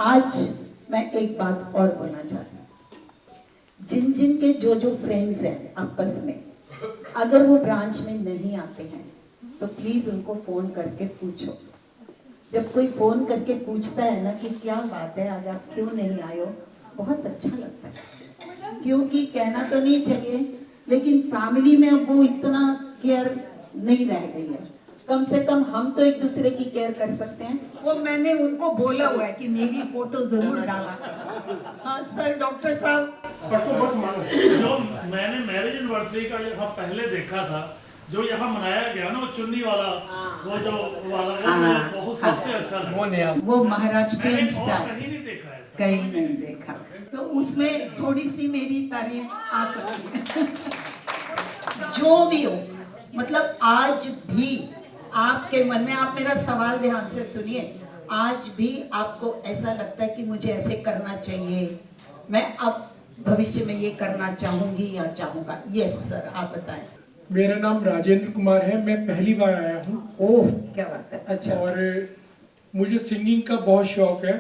आज मैं एक बात और बोलना चाहती हूँ। जिन जिन के जो जो फ्रेंड्स हैं आपस में, अगर वो ब्रांच में नहीं आते हैं तो प्लीज उनको फोन करके पूछो। जब कोई फोन करके पूछता है ना कि क्या बात है आज आप क्यों नहीं आए हो, बहुत अच्छा लगता है। क्योंकि कहना तो नहीं चाहिए, लेकिन फैमिली में अब वो इतना केयर नहीं रह गई है। कम से कम हम तो एक दूसरे की केयर कर सकते हैं। वो मैंने उनको बोला हुआ है कि मेरी फोटो जरूर डाला। हाँ सर, डॉक्टर साहब जो मैंने मैरिज एनिवर्सरी का यहाँ पहले देखा था, जो यहाँ मनाया गया ना, वो चुन्नी वाला, वो जो वाला, वो मुझे बहुत सबसे अच्छा लगा। वो महाराष्ट्रियन स्टाइल कहीं नहीं देखा है, कहीं नहीं देखा। तो उसमें थोड़ी सी मेरी तारीफ आ सकती है। जो भी हो, मतलब आज भी आपके मन में, आप मेरा सवाल ध्यान से सुनिए, आज भी आपको ऐसा लगता है कि मुझे ऐसे करना चाहिए, मैं अब भविष्य में ये करना चाहूंगी या चाहूंगा? यस सर, आप बताएं। मेरा नाम राजेंद्र कुमार है, मैं पहली बार आया हूँ। ओह क्या बात है, अच्छा। और मुझे सिंगिंग का बहुत शौक है।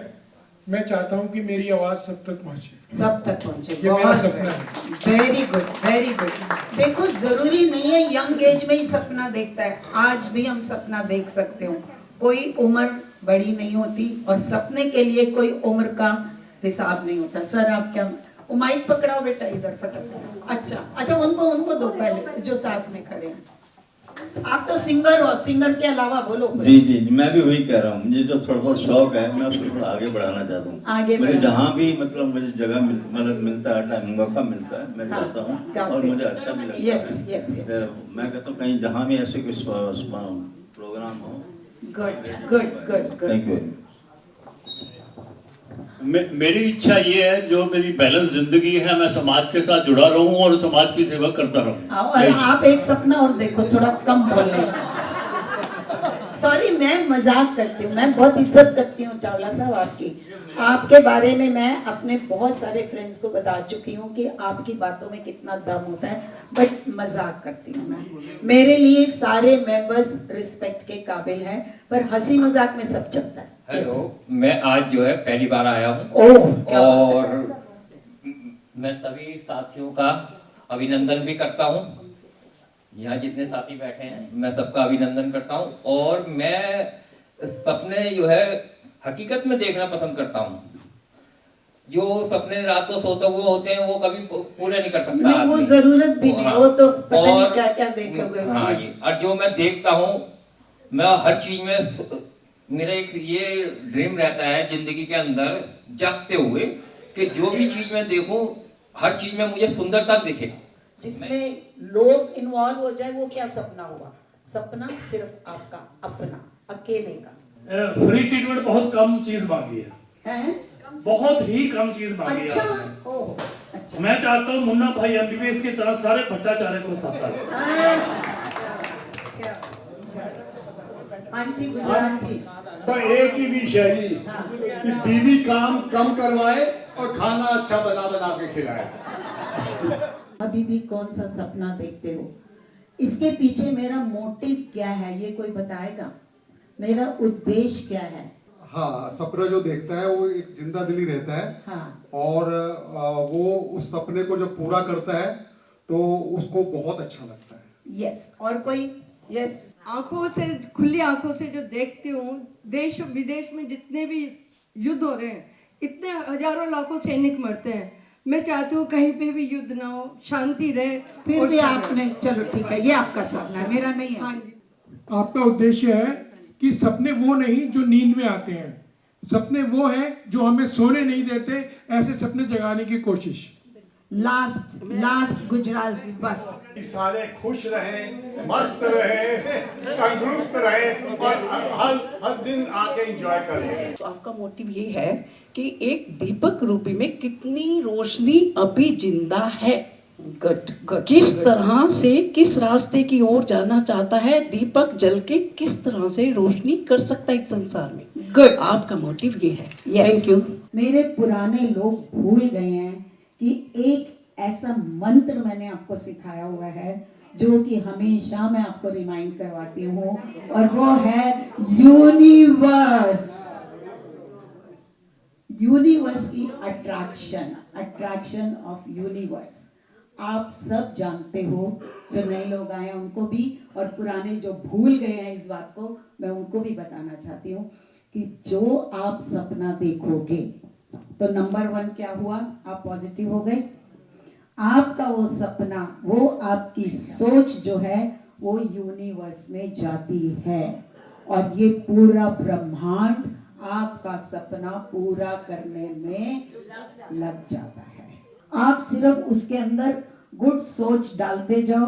मैं चाहता हूँ कि मेरी आवाज़ सब तक पहुँचे। सब तक पहुँचे, ये मेरा सपना है। Very good very good. देखो जरूरी नहीं है यंग एज में ही सपना देखता है, आज भी हम सपना देख सकते हो। कोई उम्र बड़ी नहीं होती और सपने के लिए कोई उम्र का हिसाब नहीं होता। सर आप क्या, वो माइक पकड़ाओ बेटा इधर फटाफट। अच्छा उनको दो पहले, जो साथ में खड़े हैं। आप तो सिंगर हो, अब सिंगर के अलावा बोलो। जी, मैं भी वही कह रहा हूँ। मुझे जो थोड़ा बहुत शौक है, मैं उसको थोड़ा आगे बढ़ाना चाहता हूँ। आगे मुझे जहाँ भी मतलब मुझे जगह मिलता है, टाइम मौका मिलता है, मैं जाता हूँ और मुझे अच्छा भी लगता है। मैं कहता हूँ कहीं जहाँ भी ऐसे कुछ प्रोग्राम हो। गुड। Thank you. मेरी इच्छा ये है, जो मेरी बैलेंस जिंदगी है, मैं समाज के साथ जुड़ा रहूं और समाज की सेवा करता रहूं। और आप एक सपना और देखो, थोड़ा कम बोले। सॉरी, मैं मजाक करती हूँ, मैं बहुत इज्जत करती हूँ चावला साहब आपकी। आपके बारे में मैं अपने बहुत सारे फ्रेंड्स को बता चुकी हूँ कि आपकी बातों में कितना दम होता है, बट मजाक करती हूँ मैं। मेरे लिए सारे मेंबर्स रिस्पेक्ट के काबिल हैं, पर हंसी मजाक में सब चलता है। हेलो, मैं आज जो है पहली बार आया हूँ। ओह क्या और मैं सभी साथियों का अभिनंदन भी करता हूँ। यहाँ जितने साथी बैठे हैं, मैं सबका अभिनंदन करता हूँ। और मैं सपने जो है हकीकत में देखना पसंद करता हूँ। जो सपने रात को सोते हुए होते हैं, वो कभी पूरे नहीं कर सकता नहीं, वो आदमी। जरूरत भी नहीं, वो तो पता नहीं और क्या क्या देखोगे उसमें। हाँ जी, और जो मैं देखता हूँ, मैं हर चीज में, मेरा एक ये ड्रीम रहता है जिंदगी के अंदर जागते हुए, कि जो भी चीज मैं देखूं, हर चीज में मुझे सुंदरता दिखे, जिसमें लोग इन्वॉल्व हो जाए। वो क्या सपना हुआ? सपना सिर्फ आपका अपना, अकेले का। फ्री ट्रीटमेंट बहुत कम चीज मांगी है, बहुत ही कम चीज मांगी है अच्छा आपने। ओह अच्छा। मैं चाहता हूँ मुन्ना भाई एमबीबीएस की तरह सारे भट्टाचार्य को साथ आंटी गुजराती तो एक ही विषय ही कि बीवी काम कम करवाए और खाना अच्छा बना बना के खिलाए। अभी भी कौन सा सपना देखते हो? इसके पीछे मेरा मोटिव क्या है, ये कोई बताएगा? मेरा उद्देश्य क्या है? हाँ, सपना जो देखता है वो एक जिंदा दिली रहता है। हाँ। और वो उस सपने को जब पूरा करता है तो उसको बहुत अच्छा लगता है। यस। और कोई? यस। आंखों से, खुली आंखों से जो देखती हूँ, देश विदेश में जितने भी युद्ध हो रहे हैं, इतने हजारों लाखों सैनिक मरते हैं। मैं चाहती हूँ कहीं पे भी युद्ध ना हो, शांति रहे। फिर भी आपने, चलो ठीक है, ये आपका सपना है, मेरा नहीं है। हाँ जी। आपका उद्देश्य है कि सपने वो नहीं जो नींद में आते हैं, सपने वो हैं जो हमें सोने नहीं देते, ऐसे सपने जगाने की कोशिश। लास्ट गुजराती बस। सारे खुश रहे, मस्त रहे, तंदुरुस्त रहे और हर दिन आके एंजॉय करें। तो आपका मोटिव ये है कि एक दीपक रूपी में कितनी रोशनी अभी जिंदा है। गुड। किस तरह से, किस रास्ते की ओर जाना चाहता है, दीपक जल के किस तरह से रोशनी कर सकता है इस संसार में। गुड। आपका मोटिव ये है। Thank you. मेरे पुराने लोग भूल गए हैं कि एक ऐसा मंत्र मैंने आपको सिखाया हुआ है जो कि हमेशा मैं आपको रिमाइंड करवाती हूँ, और वो है यूनिवर्स। यूनिवर्स की अट्रैक्शन ऑफ यूनिवर्स आप सब जानते हो। जो नए लोग आए हैं उनको भी, और पुराने जो भूल गए हैं इस बात को, मैं उनको भी बताना चाहती हूँ कि जो आप सपना देखोगे, तो नंबर 1 क्या हुआ, आप पॉजिटिव हो गए। आपका वो सपना, वो आपकी सोच जो है वो यूनिवर्स में जाती है, और ये पूरा ब्रह्मांड आपका सपना पूरा करने में लग जाता है। आप सिर्फ उसके अंदर गुड सोच डालते जाओ,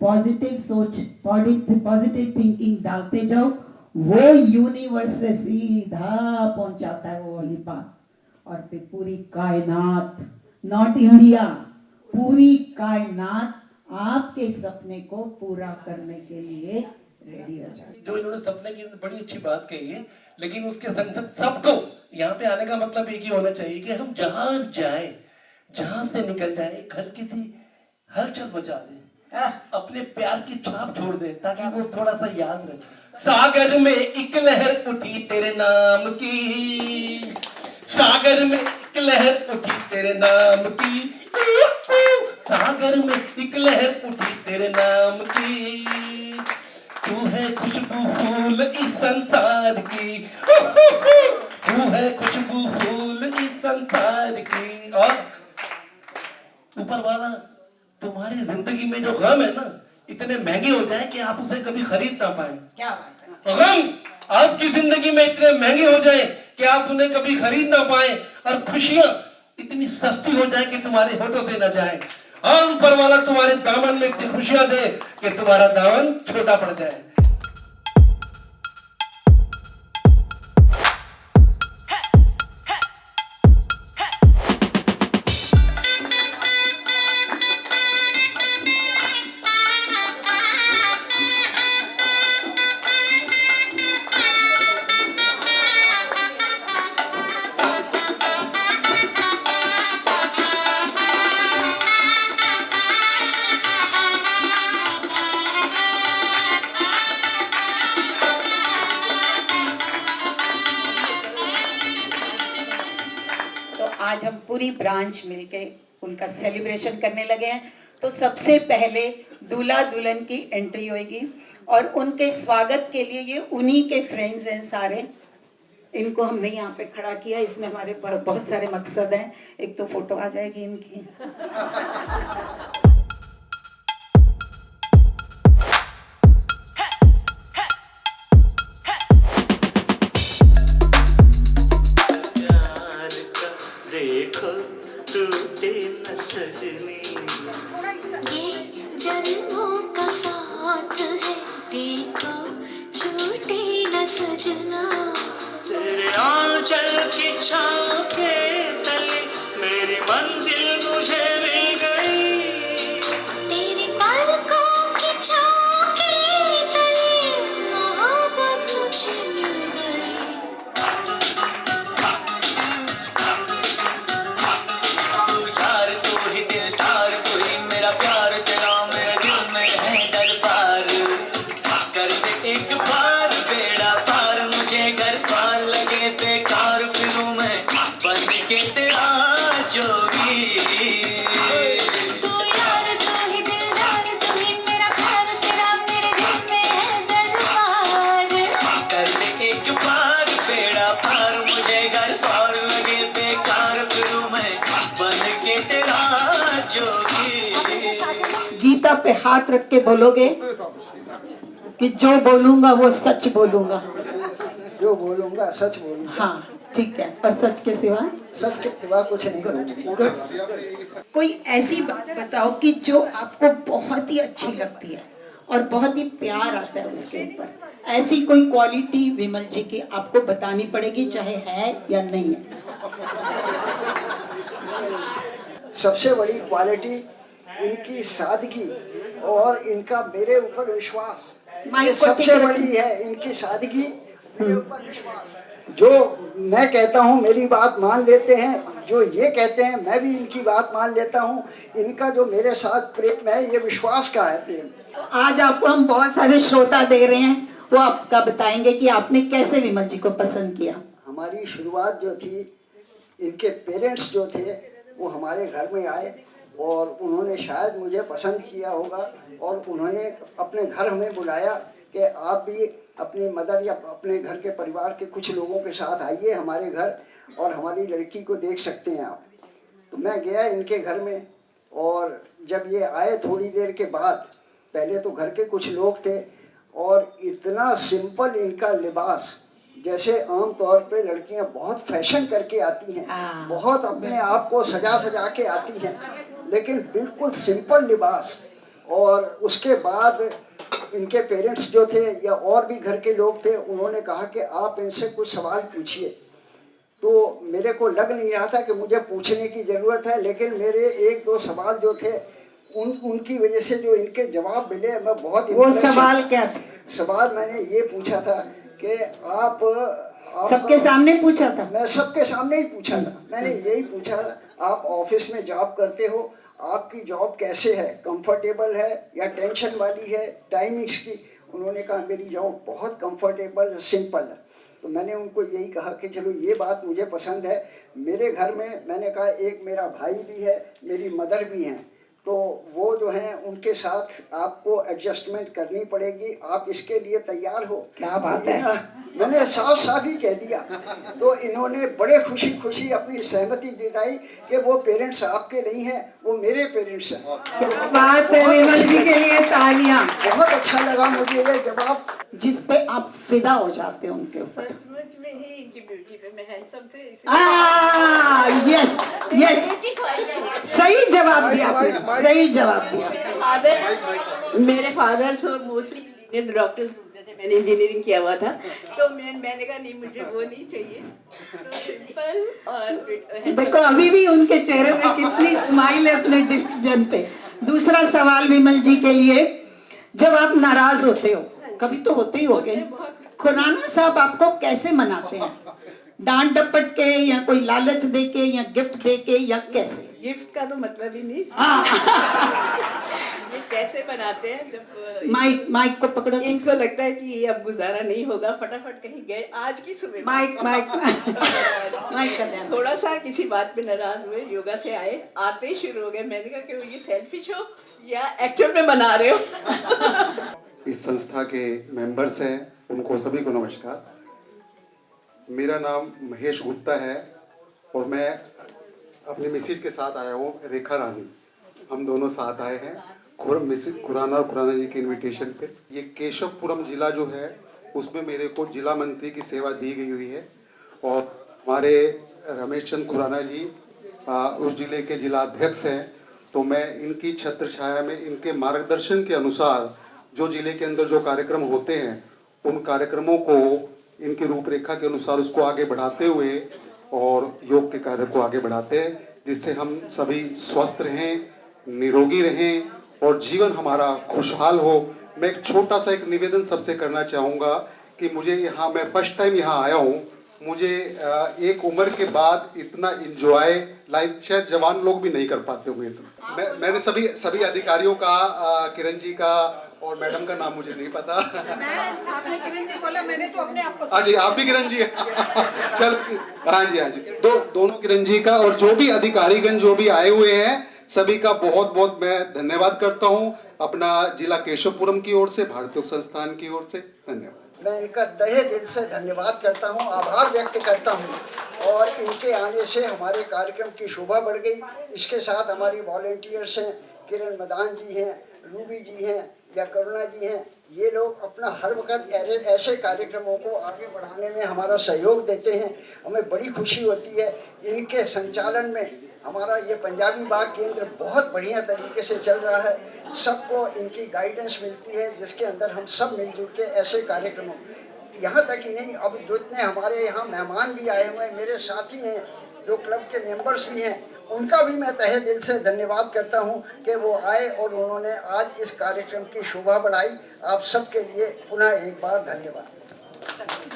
पॉजिटिव सोच, पॉजिटिव थिंकिंग डालते जाओ, वो यूनिवर्स से सीधा पहुंचाता है वो वाली बात, और फिर पूरी कायनात, नॉट इंडिया, पूरी कायनात आपके सपने को पूरा करने के लिए रेडी हो जाए। जो इन्होंने सपने की बड़ी अच्छी बात कही है, लेकिन उसके संग संग सबको यहाँ पे आने का मतलब एक ही होना चाहिए कि हम जहाँ जाए, जहाँ से निकल जाए, हल्की सी हलचल मचा दे, अपने प्यार की छाप छोड़ दे, ताकि वो थोड़ा सा याद रहे। सागर में एक लहर उठी तेरे नाम की, सागर में एक लहर उठी तेरे नाम की, सागर में एक लहर उठी तेरे नाम की, तू है खुशबू फूल इस संसार की, तू है खुशबू फूल इस संसार की। और ऊपर वाला तुम्हारी जिंदगी में जो गम है ना, इतने महंगे हो जाए कि आप उसे कभी खरीद ना पाए। क्या बात है? गम आपकी जिंदगी में इतने महंगे हो जाए कि आप उन्हें कभी खरीद ना पाए, और खुशियां इतनी सस्ती हो जाए कि तुम्हारे होठों से न जाए। और ऊपर वाला तुम्हारे दामन में इतनी खुशियां दे कि तुम्हारा दामन छोटा पड़ जाए। आज हम पूरी ब्रांच मिलके उनका सेलिब्रेशन करने लगे हैं। तो सबसे पहले दूल्हा दुल्हन की एंट्री होगी, और उनके स्वागत के लिए ये उन्हीं के फ्रेंड्स हैं सारे। इनको हमने यहाँ पे खड़ा किया, इसमें हमारे बहुत सारे मकसद हैं। एक तो फोटो आ जाएगी इनकी। देखो टूटे न सजनी, ये जन्मों का साथ है, देखो छूटे न सजना। तेरे आंचल की छाँव के तले मेरी मंजिल मुझे मिल गई, तेरी पलकों की छाँव के तले मोहब्बत मुझे मिल गई। गीता पे हाथ रख के बोलोगे कि जो बोलूंगा वो सच बोलूंगा। जो बोलूंगा सच बोलूंगा। हाँ ठीक है, पर सच के सिवा? सच के सिवा कुछ नहीं बोलूंगा। कोई ऐसी बात बताओ कि जो आपको बहुत ही अच्छी लगती है और बहुत ही प्यार आता है उसके ऊपर। ऐसी कोई क्वालिटी विमल जी की आपको बतानी पड़ेगी, चाहे है या नहीं है। सबसे बड़ी क्वालिटी इनकी सादगी और इनका मेरे ऊपर विश्वास, ये सबसे बड़ी है। इनकी सादगी, मेरे ऊपर विश्वास। जो मैं कहता हूँ मेरी बात मान लेते हैं, जो ये कहते हैं मैं भी इनकी बात मान लेता हूँ। इनका जो मेरे साथ प्रेम है ये विश्वास का है प्रेम। तो आज आपको हम बहुत सारे श्रोता दे रहे हैं, वो आपका बताएंगे कि आपने कैसे विमल जी को पसंद किया। हमारी शुरुआत जो थी इनके पेरेंट्स जो थे वो हमारे घर में आए और उन्होंने शायद मुझे पसंद किया होगा और उन्होंने अपने घर हमें बुलाया कि आप भी अपनी मदर या अपने घर के परिवार के कुछ लोगों के साथ आइए हमारे घर और हमारी लड़की को देख सकते हैं आप। तो मैं गया इनके घर में और जब ये आए थोड़ी देर के बाद, पहले तो घर के कुछ लोग थे और इतना सिंपल इनका लिबास, जैसे आम तौर पे लड़कियां बहुत फैशन करके आती हैं, बहुत अपने आप को सजा सजा के आती हैं, लेकिन बिल्कुल सिंपल लिबास। और उसके बाद इनके पेरेंट्स जो थे या और भी घर के लोग थे, उन्होंने कहा कि आप इनसे कुछ सवाल पूछिए। तो मेरे को लग नहीं रहा था कि मुझे पूछने की ज़रूरत है, लेकिन मेरे एक दो सवाल जो थे उनकी वजह से जो इनके जवाब मिले, मैं बहुत। वो सवाल क्या थे? सवाल मैंने ये पूछा था कि आप सबके सामने पूछा था? मैं सबके सामने ही पूछा था। मैंने यही पूछा, आप ऑफिस में जॉब करते हो, आपकी जॉब कैसे है, कंफर्टेबल है या टेंशन वाली है, टाइमिंग्स की? उन्होंने कहा मेरी जॉब बहुत कंफर्टेबल सिंपल है। तो मैंने उनको यही कहा कि चलो ये बात मुझे पसंद है। मेरे घर में मैंने कहा एक मेरा भाई भी है, मेरी मदर भी हैं, तो वो जो हैं उनके साथ आपको एडजस्टमेंट करनी पड़ेगी, आप इसके लिए तैयार हो? क्या बात है। मैंने साफ साफ ही कह दिया। तो इन्होंने बड़े खुशी खुशी अपनी सहमति दिखाई कि वो पेरेंट्स आपके नहीं हैं, वो मेरे पेरेंट्स हैं। क्या बात है, विमल जी के लिए तालियां। बहुत अच्छा लगा मुझे ये जवाब, जिस पे आप फिदा हो जाते हो उनके ऊपर। सचमुच में ही इनकी ब्यूटी पे मैं हैंडसम थे। यस यस, सही जवाब दिया आपने, सही जवाब दिया। मेरे फादर्स और मोस्टली इंजीनियर्स डॉक्टर्स होते थे, मैंने इंजीनियरिंग किया हुआ था, तो मैंने कहा नहीं मुझे वो नहीं चाहिए, तो सिंपल और देखो अभी भी उनके चेहरे में कितनी स्माइल है अपने डिसीजन पे। दूसरा सवाल विमल जी के लिए, जब आप नाराज होते हो, कभी तो होते ही होंगे, खुराना साहब आपको कैसे मनाते हैं? डांट डपट के या कोई लालच दे के या गिफ्ट दे के या कैसे? गिफ्ट का तो मतलब ही नहीं। ये कैसे बनाते हैं, जब माइक को पकड़ो, इनको लगता है कि ये अब गुजारा नहीं होगा, फटाफट कहीं गए। आज की सुबह माइक का ध्यान। थोड़ा सा किसी बात पे नाराज हुए, योगा से आए, आते ही शुरू हो गए। मैंने कहा कि ये सेल्फिश हो या एक्चुअल में बना रहे हो? इस संस्था के मेंबर्स हैं, उनको सभी को नमस्कार। मेरा नाम महेश गुप्ता है और मैं अपनी मिसेज के साथ आया हूँ, रेखा रानी। हम दोनों साथ आए हैं खुराना और खुराना जी के इनविटेशन पे। ये केशवपुरम जिला जो है उसमें मेरे को जिला मंत्री की सेवा दी गई हुई है और हमारे रमेश चंद खुराना जी उस जिले के जिला अध्यक्ष हैं। तो मैं इनकी छत्र छाया में, इनके मार्गदर्शन के अनुसार जो जिले के अंदर जो कार्यक्रम होते हैं, उन कार्यक्रमों को इनकी रूपरेखा के अनुसार उसको आगे बढ़ाते हुए और योग के कार्य को आगे बढ़ाते हैं, जिससे हम सभी स्वस्थ रहें, निरोगी रहें और जीवन हमारा खुशहाल हो। मैं एक छोटा सा एक निवेदन सबसे करना चाहूँगा कि मुझे यहाँ, मैं फर्स्ट टाइम यहाँ आया हूँ, मुझे एक उम्र के बाद इतना इंजॉय लाइफ शायद जवान लोग भी नहीं कर पाते होंगे। मैंने सभी अधिकारियों का, किरण जी का और मैडम का नाम मुझे नहीं पता। आपने किरण जी बोला, मैंने तो अपने आप को। हाँ जी, आप भी किरण जी। चल, हाँ जी, दोनों किरण जी का और जो भी अधिकारीगण जो भी आए हुए हैं, सभी का बहुत बहुत मैं धन्यवाद करता हूँ, अपना जिला केशवपुरम की ओर से, भारतीय संस्थान की ओर से धन्यवाद। मैं इनका तहे दिल से धन्यवाद करता हूँ, आभार व्यक्त करता हूँ और इनके आने से हमारे कार्यक्रम की शोभा बढ़ गई। इसके साथ हमारी वॉलेंटियर्स हैं, किरण मदान जी हैं, रूबी जी हैं या करुणा जी हैं, ये लोग अपना हर वक्त ऐसे कार्यक्रमों को आगे बढ़ाने में हमारा सहयोग देते हैं। हमें बड़ी खुशी होती है। इनके संचालन में हमारा ये पंजाबी बाग केंद्र बहुत बढ़िया तरीके से चल रहा है। सबको इनकी गाइडेंस मिलती है, जिसके अंदर हम सब मिलजुल के ऐसे कार्यक्रमों, यहाँ तक ही नहीं, अब जितने हमारे यहाँ मेहमान भी आए हुए हैं, मेरे साथी हैं जो क्लब के मेंबर्स भी हैं, उनका भी मैं तहे दिल से धन्यवाद करता हूँ कि वो आए और उन्होंने आज इस कार्यक्रम की शोभा बढ़ाई। आप सबके लिए पुनः एक बार धन्यवाद।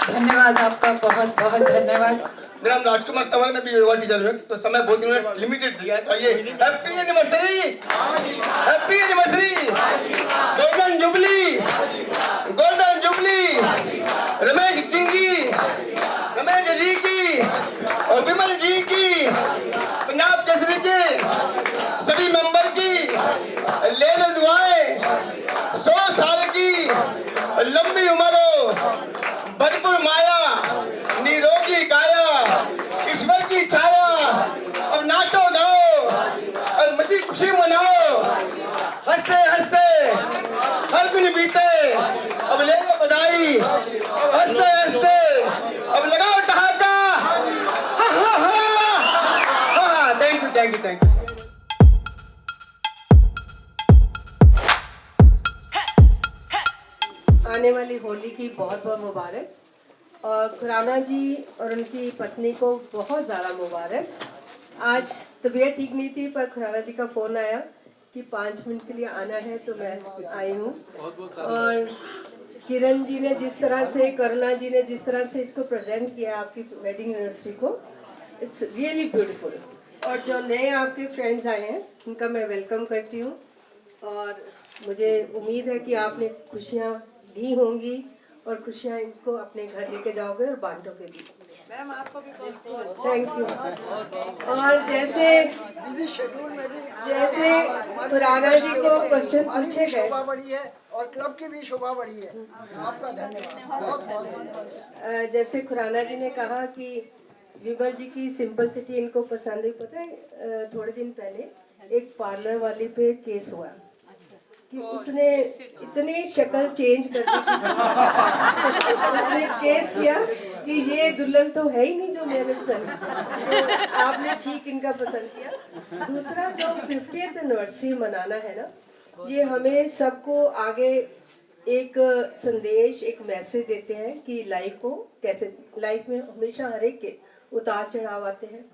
धन्यवाद आपका, बहुत बहुत धन्यवाद। मेरा नाम राजकुमार तंवर, में भी योगा टीचर हूँ, तो समय बहुत लिमिटेड दिया है। तो ये happy anniversary, happy anniversary, golden jubilee, golden jubilee Ramesh ji की और विमल जी की लंबी उम्र हो, भरपूर माया, निरोगी काया, ईश्वर की छाया। अब नाचो गाओ और मची खुशी मनाओ, हंसते हंसते हर दिन बीते, अब ले लो बधाई, हंसते हंसते अब लगाओ ठहाका। Thank you thank you thank you. आने वाली होली की बहुत बहुत मुबारक और खुराना जी और उनकी पत्नी को बहुत ज़्यादा मुबारक। आज तबीयत ठीक नहीं थी पर खुराना जी का फ़ोन आया कि 5 मिनट के लिए आना है तो मैं आई हूँ। और किरण जी ने जिस तरह से, करुणा जी ने जिस तरह से इसको प्रेजेंट किया आपकी वेडिंग एनिवर्सरी को, इट्स रियली ब्यूटीफुल। और जो नए आपके फ्रेंड्स आए हैं उनका मैं वेलकम करती हूँ और मुझे उम्मीद है कि आपने खुशियाँ दी होंगी और खुशियाँ इनको अपने घर लेके जाओगे और बांटोगे भी। मैम आपको भी थैंक यू। और जैसे खुराना जी को क्वेश्चन पूछे गए, शोभा बढ़ी है और क्लब की भी शोभा बढ़ी है। आपका धन्यवाद, बहुत बहुत धन्यवाद। जैसे खुराना जी ने कहा कि विमल जी की सिंपलिसिटी इनको पसंद है। पता है थोड़े दिन पहले एक पार्लर वाले पे केस हुआ कि उसने इतनी शक्ल चेंज कर दी उसने केस किया कि ये दुल्हन तो है ही नहीं जो मैंने पसंद किया। तो आपने ठीक इनका पसंद किया। दूसरा जो 50th एनिवर्सरी मनाना है ना, ये हमें सबको आगे एक संदेश, एक मैसेज देते हैं कि लाइफ को कैसे, लाइफ में हमेशा हर एक के उतार चढ़ाव आते हैं,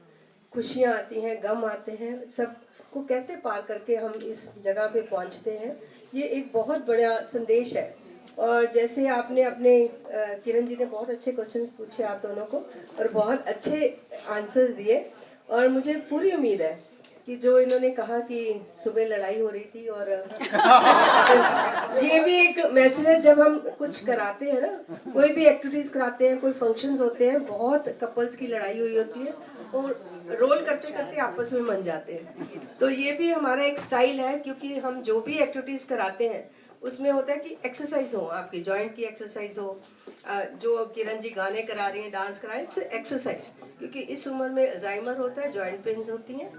खुशियाँ आती हैं, गम आते हैं, सब को कैसे पार करके हम इस जगह पे पहुंचते हैं। ये एक बहुत बड़ा संदेश है। और जैसे आपने अपने किरण जी ने बहुत अच्छे क्वेश्चंस पूछे आप दोनों को और बहुत अच्छे आंसर्स दिए। और मुझे पूरी उम्मीद है कि जो इन्होंने कहा कि सुबह लड़ाई हो रही थी और ये भी एक मैसेज है। जब हम कुछ कराते हैं ना, कोई भी एक्टिविटीज कराते हैं, कोई फंक्शंस होते हैं, बहुत कपल्स की लड़ाई हुई होती है और रोल करते करते आपस में मन जाते हैं। तो ये भी हमारा एक स्टाइल है, क्योंकि हम जो भी एक्टिविटीज कराते हैं उसमें होता है कि एक्सरसाइज हो, आपकी जॉइंट की एक्सरसाइज हो। जो किरण जी गाने करा रही हैं, डांस करा रही हैं, एक्सरसाइज, क्योंकि इस उम्र में अल्जाइमर होता है, जॉइंट पेन्स होती हैं,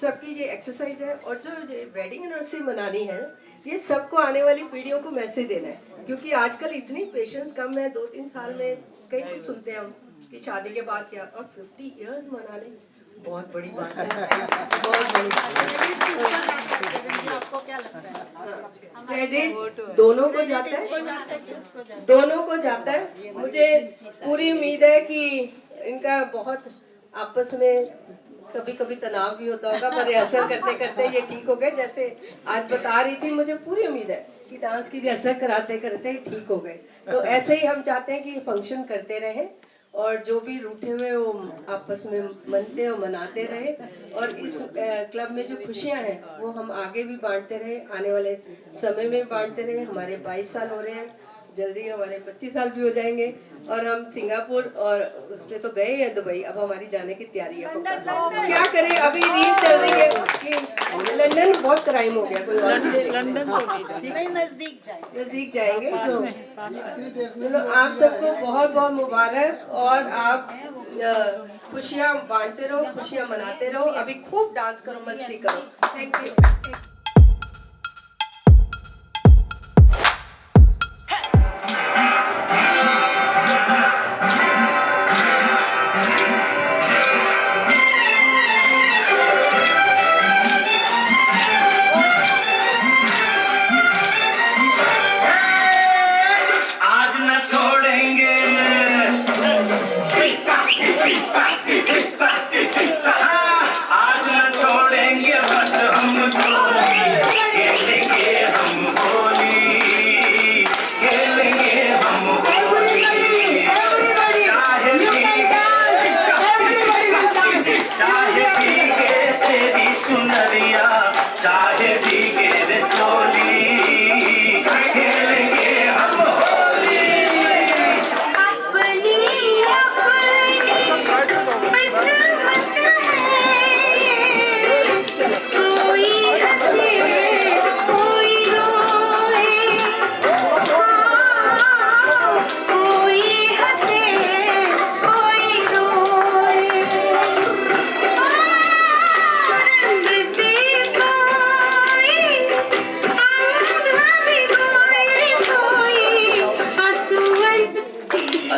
सबकी ये एक्सरसाइज है। और जो वेडिंग एनिवर्सरी मनानी है, ये सबको आने वाली पीढ़ियों को मैसेज देना है, क्योंकि आजकल इतनी पेशेंस कम है। 2-3 साल में कई कुछ सुनते हैं हम कि शादी के बाद क्या, और 50 इयर्स मनाने बहुत बड़ी बात है, बहुत बड़ी। आपको क्या लगता है? क्रेडिट दोनों को जाता है, दोनों को जाता है। मुझे पूरी उम्मीद है कि इनका बहुत आपस में कभी कभी तनाव भी होता होगा, पर रिहर्सल करते करते ये ठीक हो गए। जैसे आज बता रही थी, मुझे पूरी उम्मीद है कि डांस की रिहर्सल कराते करते ठीक हो गए। तो ऐसे ही हम चाहते हैं कि फंक्शन करते रहें और जो भी रूठे हुए वो आपस में मनते और मनाते रहे। और इस क्लब में जो खुशियां हैं वो हम आगे भी बांटते रहे, आने वाले समय में बांटते रहे। हमारे 22 साल हो रहे हैं, जल्दी हमारे 25 साल भी हो जाएंगे। और हम सिंगापुर और उस पे तो गए हैं, दुबई, अब हमारी जाने की तैयारी है। क्या करें, अभी रील चल रही है कि लंदन बहुत क्राइम हो गया, कोई और नजदीक जाएंगे। तो चलो आप सबको बहुत बहुत मुबारक और आप खुशियाँ बांटते रहो, खुशियाँ मनाते रहो। अभी खूब डांस करो, मस्ती करो। Thank you. आज न छोड़ेंगे बस हमको।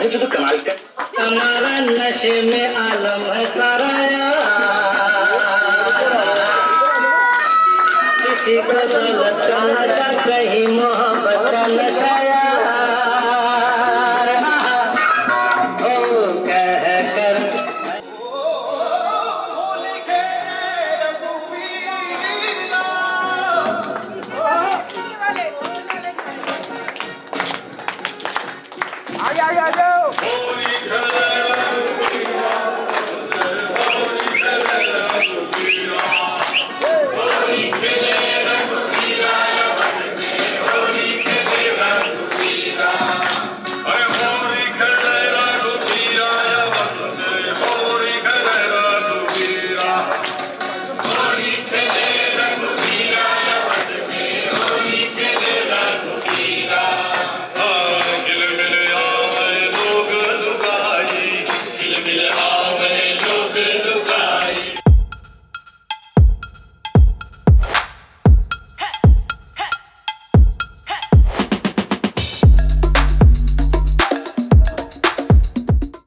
अरे तू तो कमाल कर। हमारा नशे में आलम है सारा किसी को दौलत का नशा कहीं मोहब्बत का नशा